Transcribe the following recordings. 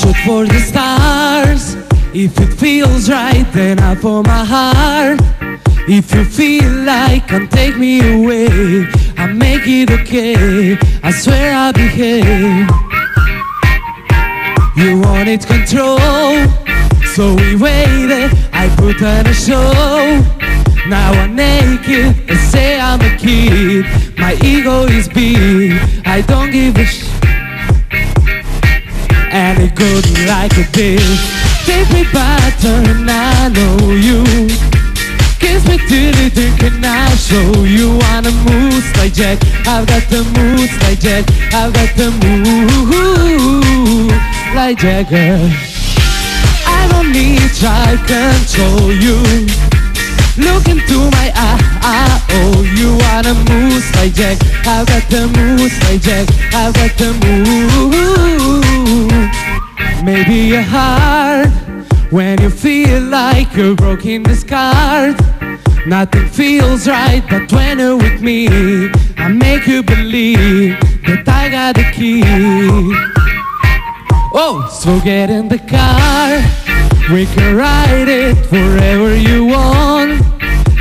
shoot for the stars. If it feels right, then I pour my heart. If you feel like can take me away, I make it okay, I swear I'll behave. You wanted control, so we waited, I put on a show. Now I'm naked and say I'm a kid. My ego is big, I don't give a and it goes like this. Take me back, turn, I know you. Kiss me till you think and I'll show you. Wanna moves like Jack, I've got the moves like Jack, I've got the moves like Jagger. I don't need try control you. Look into my eye, oh, you wanna moves like Jack, I've got the moves like Jack, I've got the moves. Maybe you're hard when you feel like you're broken this card. Nothing feels right, but when you're with me, I make you believe that I got the key. Oh, so get in the car, we can ride it wherever you want.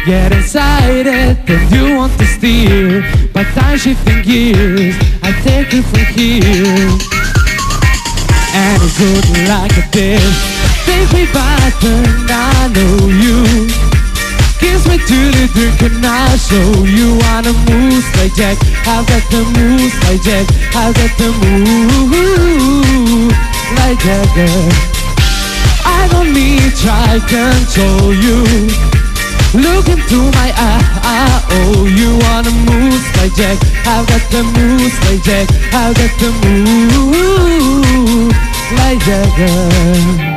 Get inside it, and you want to steer, but I'm shifting gears, I take it from here. And it's good like a this. Take me back and I know you. Kiss me till you drink and I'll show you. Wanna moves like Jack, I've got the moves like Jack, I've got the moves like Jagger. I don't need try control you. Look into my eye, oh, you wanna moves like Jack, I've got the moves like Jack, I've got the moves like Jagger.